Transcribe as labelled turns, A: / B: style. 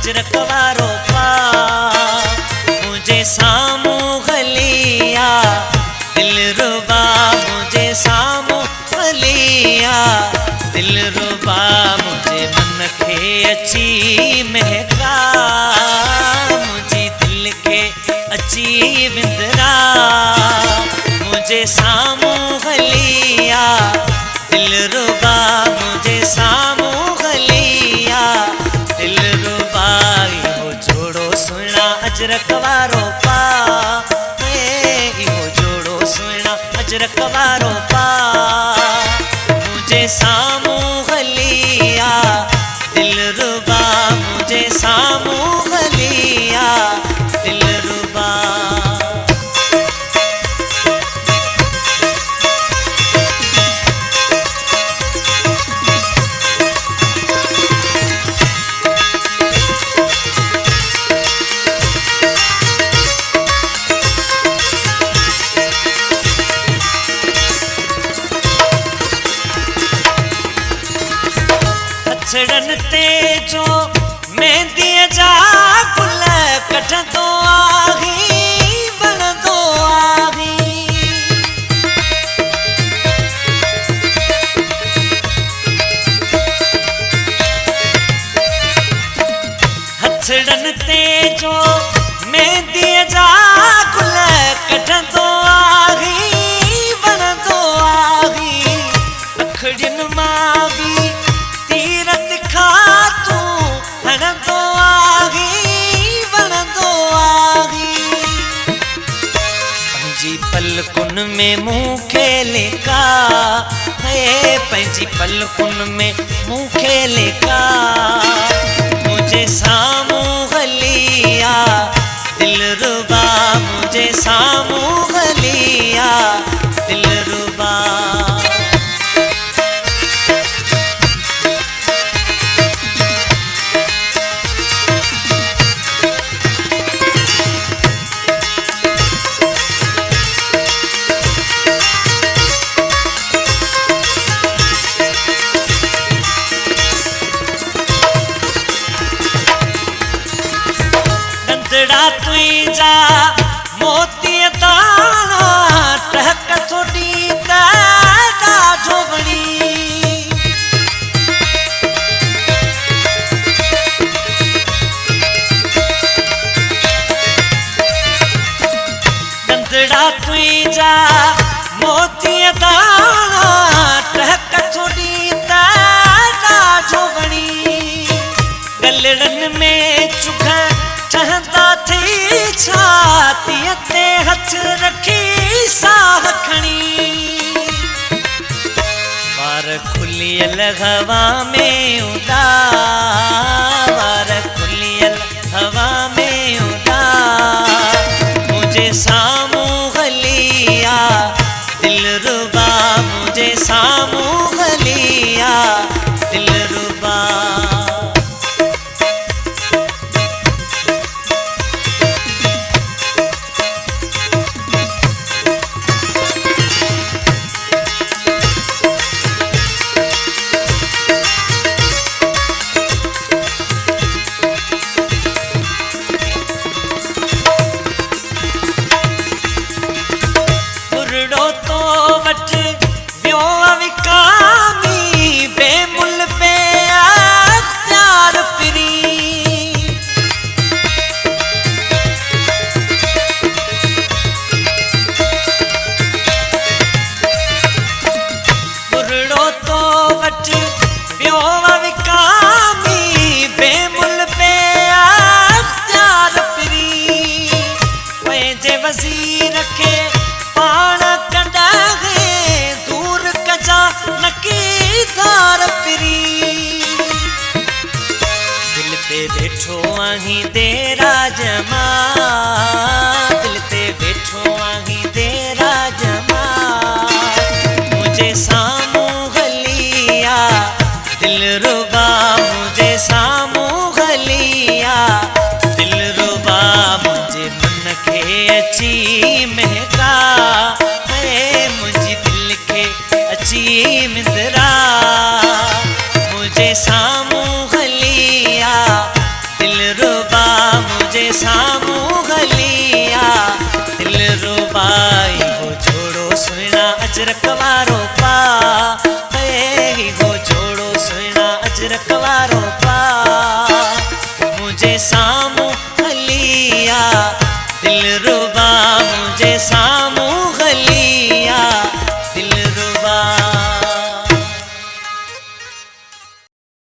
A: अजरक वारो पा मुझे सामू गलिया दिल रुबा मुझे सामू गलिया दिल रुबा मुझे मन खे अची महका मुझे दिल के अची विंदरा मुझे सामू गलिया दिल रुबा मुझे सामू गलिया दिल रुबा इहो जोड़ो सुना अजरक वारो पा इहो जोड़ो सुना अजरक वारो पा मुझे सामू गलिया दिल रुबा मुझे सामू गलिया दिल रुबा छड़न ते जो मेहंदी जा गुल कटंदो आही बनंदो आही हथड़न ते जो मेहंदी जा गुल कटंदो आही बनंदो आही अखड़िन मां भी पलकुन में मुँह खेले का है पंजी पलकुन में मुँह खेले का मुझे सामू गलिया दिल रुबा मुझे सामू गलिया दिल रुबा तुझा मोती दाना टहक थोड़ी ॾाढो बणी नंदड़ा तुझा मोती दाना टहक थोड़ी ॾाढो बणी गलड़न में चुख चहंदा थी छाती ते हथ रखी साह खणी वार खुलियल हवा में उड़ा वार खुलियल हवा में उड़ा मुझे सामू गलिया दिल रुबा मुझे सामू गलिया दिल रुबा तो वट व्यो विकामी बेमुल पे अख्तियार पिरी पुरड़ो तो वट व्यो विकामी बेमुल पे अख्तियार पिरी पंहिंजे वज़ीर खे पाण कंदा दूर कजा नकी धार पिरी दिल ते बैठो आही तेरा जमा दिल ते बैठो आही तेरा जमा मुझे सामू गलिया दिल रुबा मुझे सामू गलिया दिल रुबा मुझे मन खे अची महका मुझे दिल के अची मिंदरा मुझे सामू गलिया दिल अजरक वारो पा